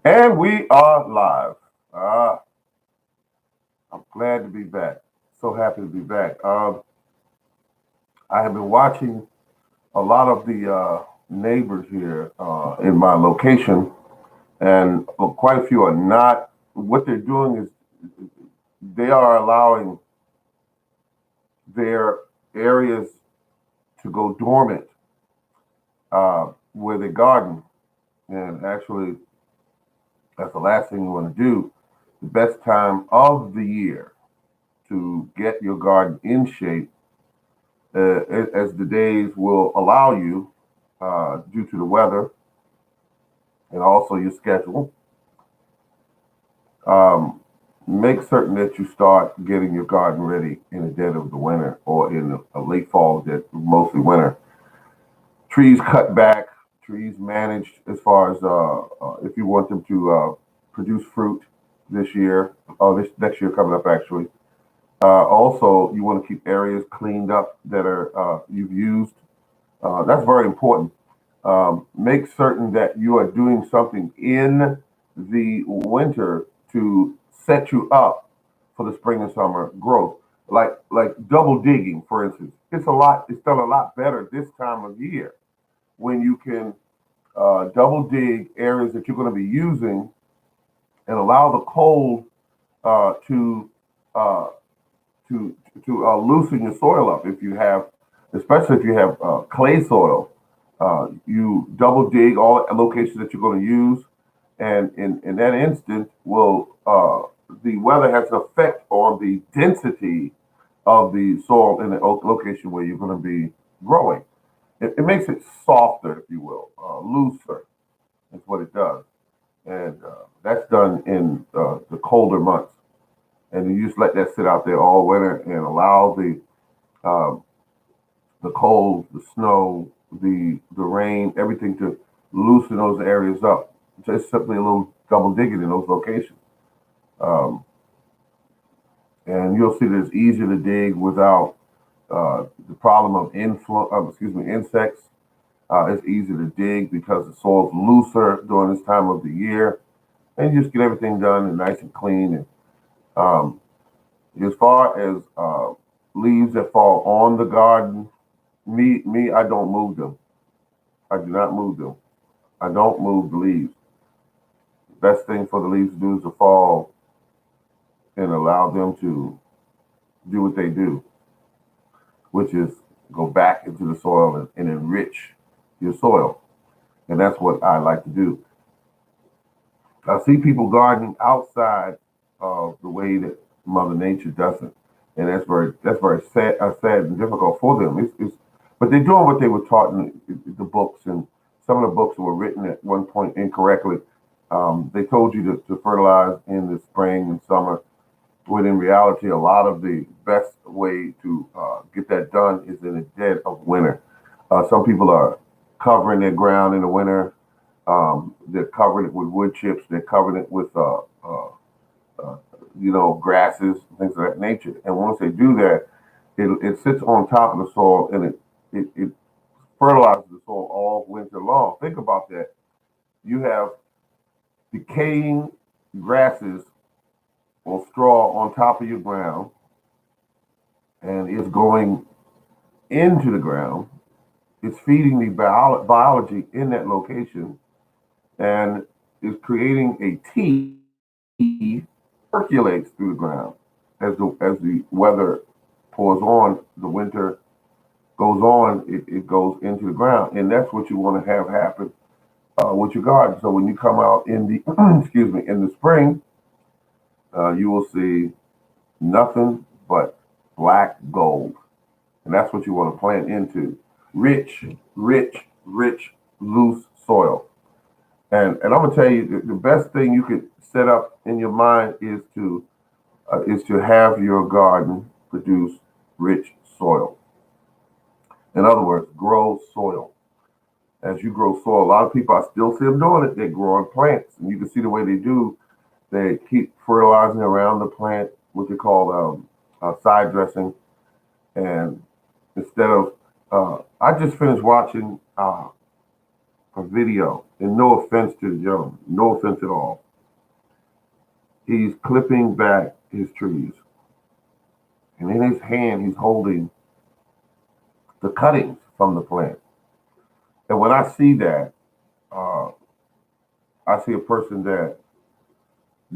And we are live. Ah, I'm glad to be back. So happy to be back. I have been watching a lot of the neighbors here in my location, and quite a few are not. What they're doing is they are allowing their areas to go dormant where they garden. And actually, that's the last thing you want to do. The best time of the year to get your garden in shape as the days will allow you, due to the weather and also your schedule. Um, Make certain that you start getting your garden ready in the dead of the winter or in a late fall, that mostly winter. Trees cut back, trees managed as far as if you want them to produce fruit this year or this next year coming up actually. Also, you want to keep areas cleaned up that are you've used. That's very important. Make certain that you are doing something in the winter to set you up for the spring and summer growth. Like double digging, for instance, it's done a lot better this time of year when you can double dig areas that you're going to be using and allow the cold uh, to uh, to loosen your soil up. If you have, especially if you have clay soil, you double dig all locations that you're going to use, and in that instant, will the weather has an effect on the density of the soil in the location where you're going to be growing. It makes it softer, if you will, looser. Is what it does, and that's done in the colder months. And you just let that sit out there all winter and allow um, the cold, the snow, the rain, everything to loosen those areas up. Just simply a little double digging in those locations. Um, and you'll see that it's easier to dig without the problem of insects. It's easier to dig because the soil's looser during this time of the year, and you just get everything done and nice and clean. And as far as leaves that fall on the garden, I don't move them. I do not move them. I don't move the leaves. Best thing for the leaves to do is to fall and allow them to do what they do, which is go back into the soil and enrich your soil. And that's what I like to do. I see people gardening outside of the way that Mother Nature doesn't, and that's very sad and difficult for them. But they're doing what they were taught in the books, and some of the books were written at one point incorrectly. They told you to fertilize in the spring and summer, when in reality, a lot of the best way to get that done is in the dead of winter. Some people are covering their ground in the winter. They're covering it with wood chips. They're covering it with uh, grasses, things of that nature. And once they do that, it sits on top of the soil and it fertilizes the soil all winter long. Think about that. You have decaying grasses or straw on top of your ground, and it's going into the ground. It's feeding the biology in that location, and is creating a tea percolates through the ground as the weather pours on, the winter goes on, it goes into the ground, and that's what you want to have happen with your garden. So when you come out in the excuse me, in the spring, you will see nothing but black gold, and that's what you want to plant into rich, rich, loose soil. And I'm gonna tell you the best thing you could set up in your mind is to have your garden produce rich soil. In other words, grow soil. As you grow soil, a lot of people, I still see them doing it. They're growing plants, and you can see the way they do. They keep fertilizing around the plant, what they call side dressing. And instead of, I just finished watching a video, and no offense to the gentleman, no offense at all. He's clipping back his trees, and in his hand he's holding the cuttings from the plant. And when I see that, uh, I see a person that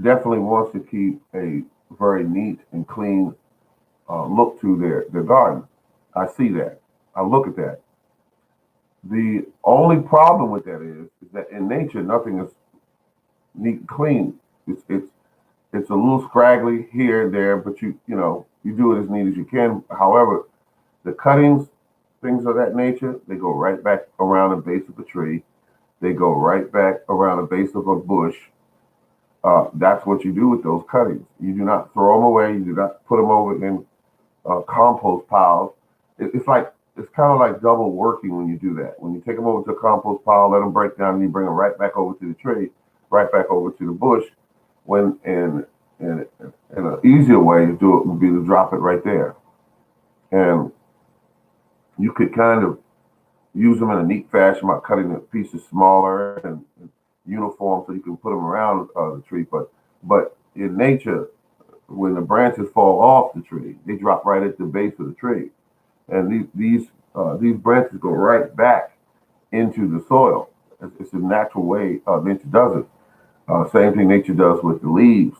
definitely wants to keep a very neat and clean look to their garden. I see that. I look at that. The only problem with that is that in nature nothing is neat and clean. It's a little scraggly here and there, but you do it as neat as you can. However, the cuttings, things of that nature, they go right back around the base of a tree. They go right back around the base of a bush. That's what you do with those cuttings. You do not throw them away. You do not put them over in compost piles. It's kind of like double working when you do that. When you take them over to a compost pile, let them break down, and you bring them right back over to the tree, right back over to the bush. When in an easier way to do it would be to drop it right there, and you could kind of use them in a neat fashion by cutting the pieces smaller and uniform so you can put them around the tree. But in nature, when the branches fall off the tree, they drop right at the base of the tree, and these branches go right back into the soil. It's a natural way nature does it. Same thing nature does with the leaves.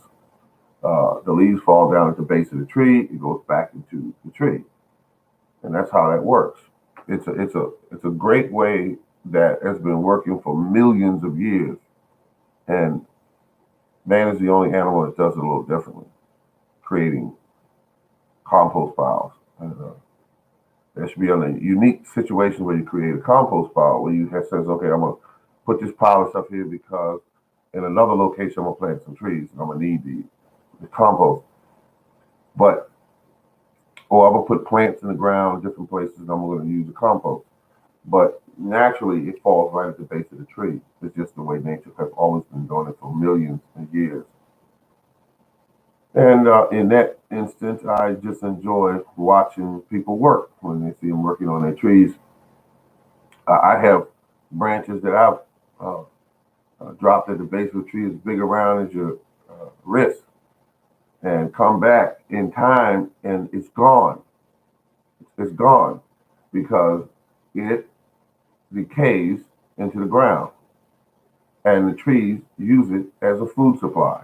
The leaves fall down at the base of the tree. It goes back into the tree, and that's how that works. It's a great way that has been working for millions of years, and man is the only animal that does it a little differently, creating compost piles. And, there should be a unique situation where you create a compost pile where you have says, okay, I'm gonna put this pile of stuff here because in another location I'm gonna plant some trees and I'm gonna need the compost. But or I'm gonna put plants in the ground in different places and I'm gonna use the compost. But naturally it falls right at the base of the tree. It's just the way nature has always been doing it for millions of years. And in that instance, I just enjoy watching people work when they see them working on their trees. I have branches that I've dropped at the base of the tree as big around as your wrist and come back in time and it's gone. It's gone because it decays into the ground and the trees use it as a food supply.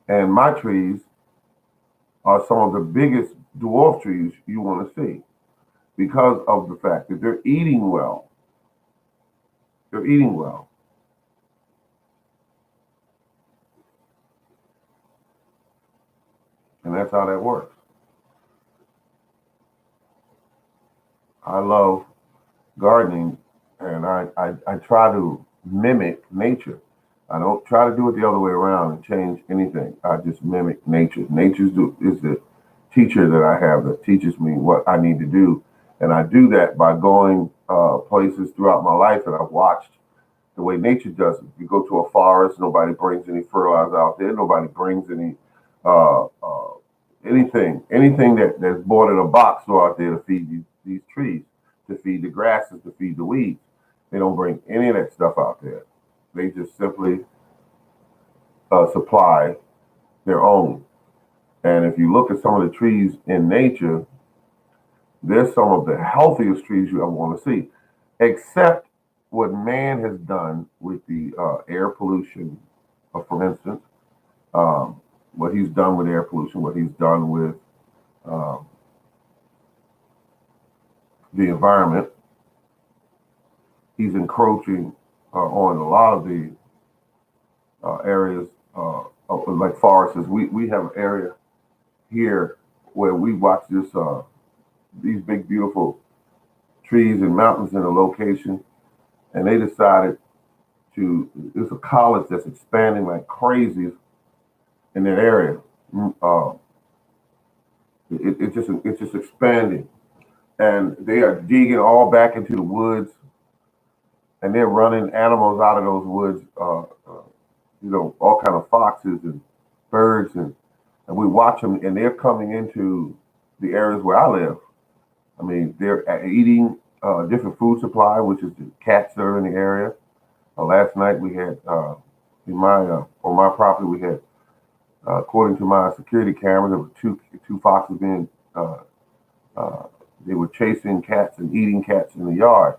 And my trees are some of the biggest dwarf trees you want to see because of the fact that they're eating well. They're eating well. And that's how that works. I love gardening and I try to mimic nature. I don't try to do it the other way around and change anything. I just mimic nature. Is the teacher that I have that teaches me what I need to do. And I do that by going places throughout my life and I've watched the way nature does it. You go to a forest, nobody brings any fertilizer out there. Nobody brings any uh, uh, anything that's bought in a box go out there to feed these trees, to feed the grasses, to feed the weeds. They don't bring any of that stuff out there. They just simply supply their own. And if you look at some of the trees in nature, they're some of the healthiest trees you ever want to see, except what man has done with the air pollution, for instance, um, what he's done with air pollution, what he's done with um, the environment. He's encroaching on a lot of the areas like forests. We have an area here where we watch these big beautiful trees and mountains in a location, and they decided to. It's a college that's expanding like crazy in that area. Uh, it's just expanding, and they are digging all back into the woods, and they're running animals out of those woods. All kind of foxes and birds, and we watch them, and they're coming into the areas where I live. I mean, they're eating different food supply, which is the cats that are in the area. Last night we had in my on my property we had, according to my security cameras, there were two foxes being uh, they were chasing cats and eating cats in the yard,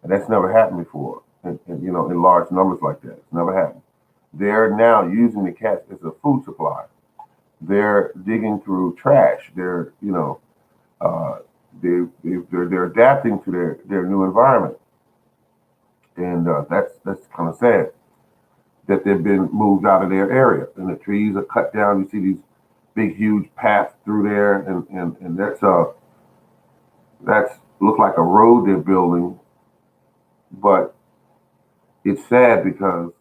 and that's never happened before. And in large numbers like that, it's never happened. They're now using the cats as a food supply. They're digging through trash. Uh, they're adapting to their new environment, and that's kind of sad that they've been moved out of their area, and the trees are cut down. You see these big, huge paths through there, and that's look like a road they're building, but it's sad because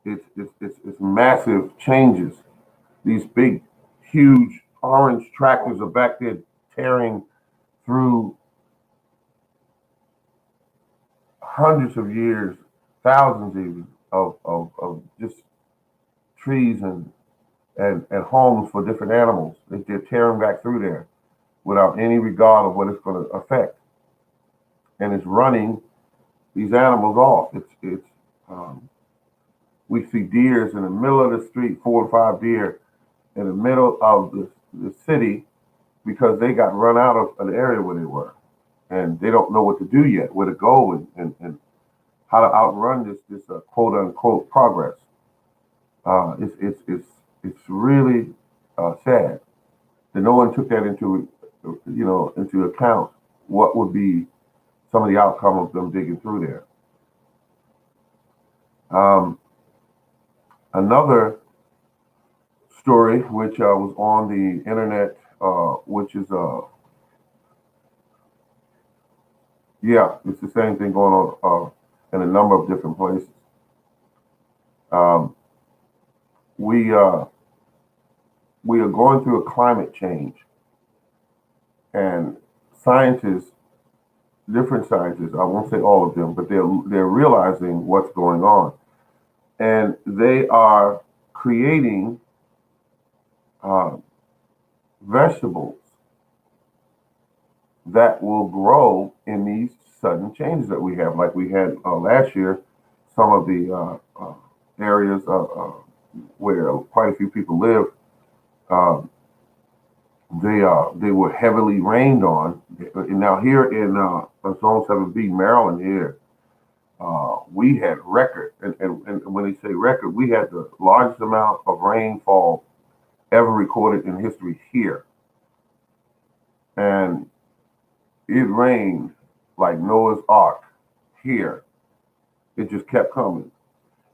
it's massive changes. These big, huge orange tractors are back there tearing through hundreds of years, thousands even of just trees and homes for different animals. They're tearing back through there without any regard of what it's going to affect, and it's running these animals off. Um, we see deers in the middle of the street, 4 or 5 deer in the middle of the city because they got run out of an area where they were, and they don't know what to do yet, where to go, and how to outrun this quote unquote progress. It's really sad that no one took that into account. What would be some of the outcome of them digging through there? Another story which was on the internet, which is yeah, it's the same thing going on in a number of different places. Um, we we are going through a climate change, and scientists, different scientists, I won't say all of them, but they're realizing what's going on, and they are creating uh, vegetables that will grow in these sudden changes that we have, like we had last year. Some of the areas where quite a few people live, uh, they were heavily rained on. And now here in Zone 7B, Maryland, here we had record, and when they say record, we had the largest amount of rainfall ever recorded in history here, and it rained like Noah's Ark here. It just kept coming,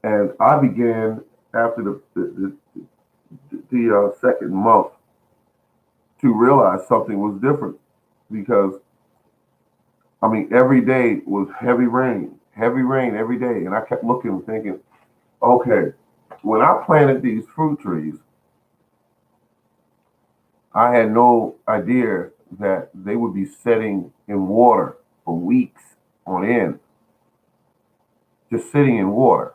and I began after the second month to realize something was different because I mean every day was heavy rain every day, and I kept looking and thinking, okay, when I planted these fruit trees, I had no idea that they would be sitting in water for weeks on end, just sitting in water.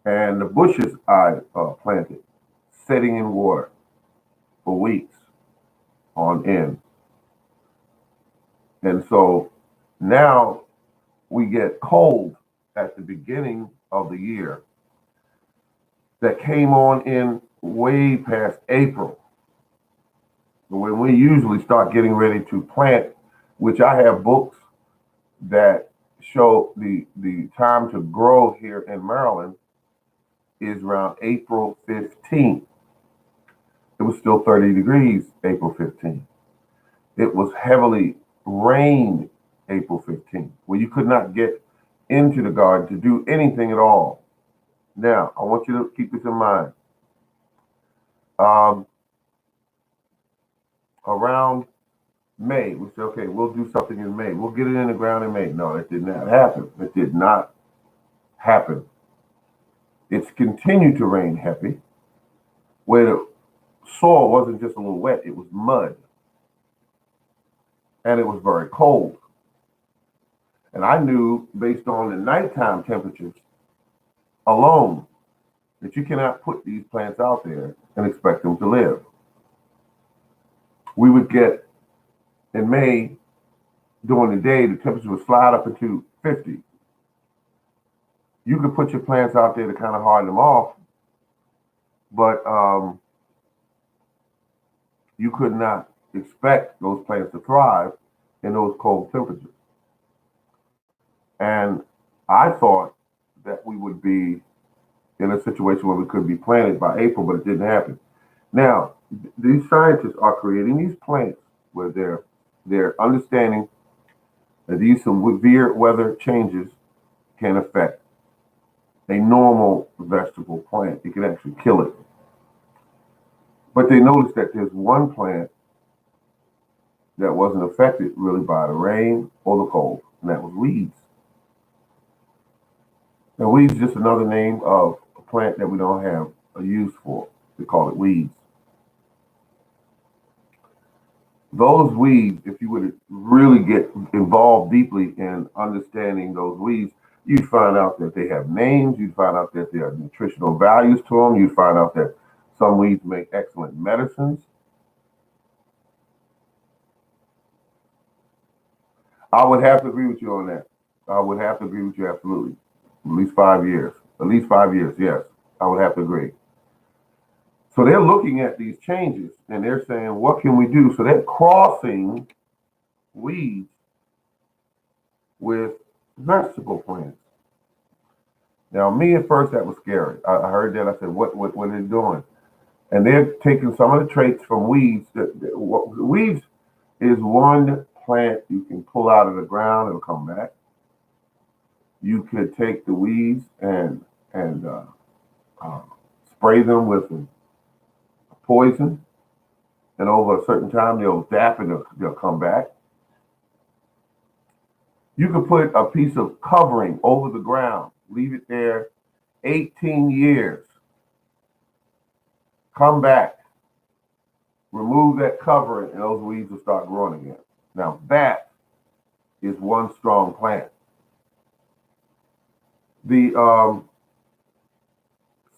And the bushes I planted, sitting in water for weeks on end. And so now we get cold at the beginning of the year that came on in way past April, when we usually start getting ready to plant, which I have books that show the time to grow here in Maryland is around April 15th. It was still 30 degrees April 15th. It was heavily rained April 15th, where you could not get into the garden to do anything at all. Now, I want you to keep this in mind. Around May, we said, okay, we'll do something in May. We'll get it in the ground in May. No, that did not happen. It did not happen. It's continued to rain heavy, where the soil wasn't just a little wet, it was mud. And it was very cold. And I knew based on the nighttime temperatures alone that you cannot put these plants out there and expect them to live. We would get in May during the day, the temperature would slide up into 50. You could put your plants out there to kind of harden them off, but you could not expect those plants to thrive in those cold temperatures. And I thought that we would be in a situation where we could be planted by April, but it didn't happen. Now, these scientists are creating these plants where they're understanding that these severe weather changes can affect a normal vegetable plant. It can actually kill it. But they noticed that there's one plant that wasn't affected really by the rain or the cold, and that was weeds. Now, weeds is just another name of a plant that we don't have a use for. They call it weeds. Those weeds, if you would really get involved deeply in understanding those weeds, you'd find out that they have names, you'd find out that there are nutritional values to them, you'd find out that some weeds make excellent medicines. I would have to agree with you on that. I would have to agree with you absolutely. At least 5 years. At least 5 years, yes. I would have to agree. So they're looking at these changes and they're saying, what can we do? So they're crossing weeds with vegetable plants. Now, me at first, that was scary. I heard that. I said, what are they doing? And they're taking some of the traits from weeds. Weeds is one plant you can pull out of the ground, it'll come back. You could take the weeds and spray them with a poison, and over a certain time they'll adapt and they'll come back. You could put a piece of covering over the ground, leave it there 18 years, come back, remove that covering, and those weeds will start growing again. Now that is one strong plant. The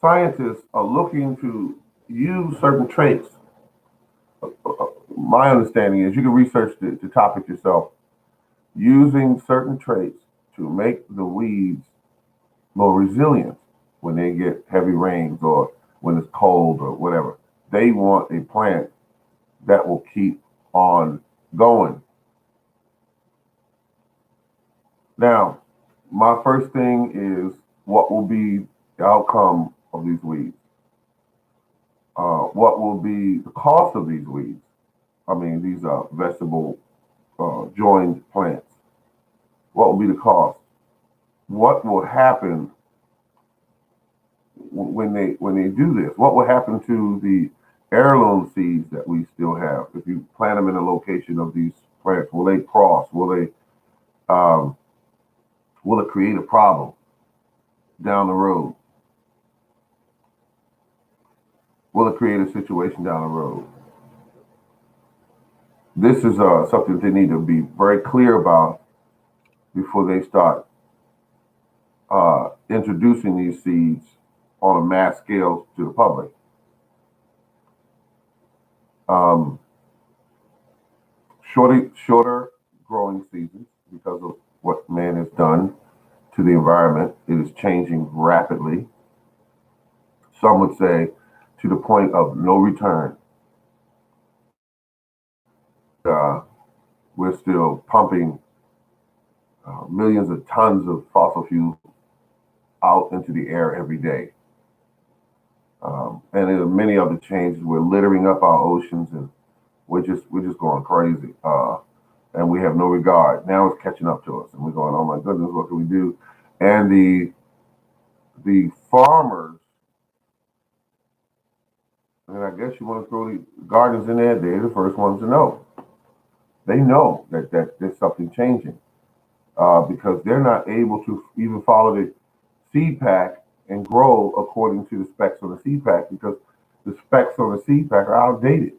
scientists are looking to use certain traits. My understanding is you can research the topic yourself, using certain traits to make the weeds more resilient when they get heavy rains or when it's cold or whatever. They want a plant that will keep on going. Now, my first thing is what will be the outcome of these weeds? What will be the cost of these weeds? I mean, these are vegetable joined plants. What will be the cost? What will happen when they do this? What will happen to the heirloom seeds that we still have if you plant them in a location of these plants? Will they cross? Will it create a problem down the road? Will it create a situation down the road? This is something they need to be very clear about before they start introducing these seeds on a mass scale to the public. Shorter growing seasons because of what man has done to the environment. It is changing rapidly. Some would say to the point of no return. We're still pumping millions of tons of fossil fuels out into the air every day. And there are many other changes. We're littering up our oceans, and we're just going crazy. And we have no regard. Now it's catching up to us, and we're going, oh my goodness, what can we do? And the farmers, and I guess you want to throw the gardeners in there, they're the first ones to know. They know that there's something changing because they're not able to even follow the seed pack and grow according to the specs on the seed pack because the specs on the seed pack are outdated.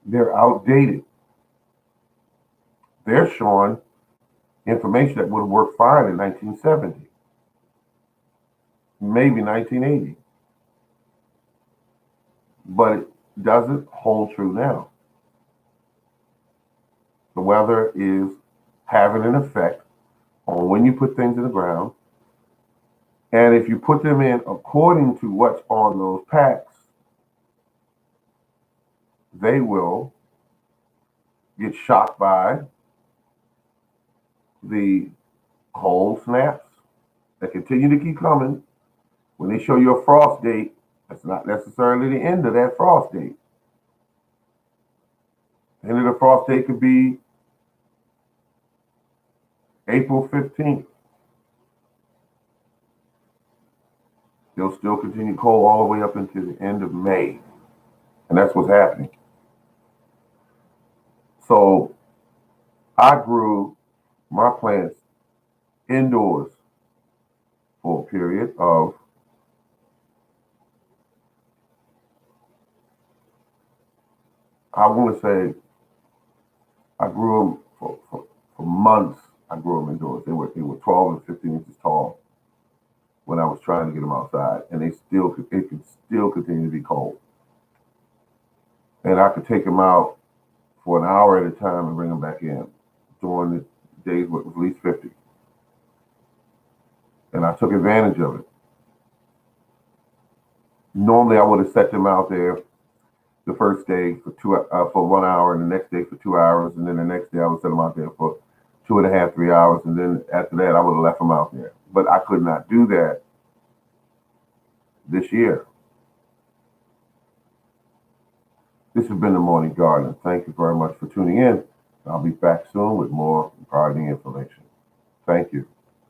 They're outdated. They're showing information that would have worked fine in 1970, maybe 1980, but it doesn't hold true now. The weather is having an effect on when you put things in the ground. And if you put them in according to what's on those packs, they will get shocked by the cold snaps that continue to keep coming. When they show you a frost date, that's not necessarily the end of that frost date. The end of the frost date could be April 15th. They'll still continue cold all the way up into the end of May. And that's what's happening. So I grew my plants indoors for a period of I want to say I grew them for months. I grew them indoors. They were 12 and 15 inches tall when I was trying to get them outside, and it could still continue to be cold. And I could take them out for an hour at a time and bring them back in during the days where it was at least 50. And I took advantage of it. Normally, I would have set them out there the first day for 1 hour, and the next day for 2 hours, and then the next day I would set them out there for 2.5, 3 hours, and then after that I would have left them out there. But I could not do that this year. This has been the Morning Garden. Thank you very much for tuning in. I'll be back soon with more gardening information. Thank you.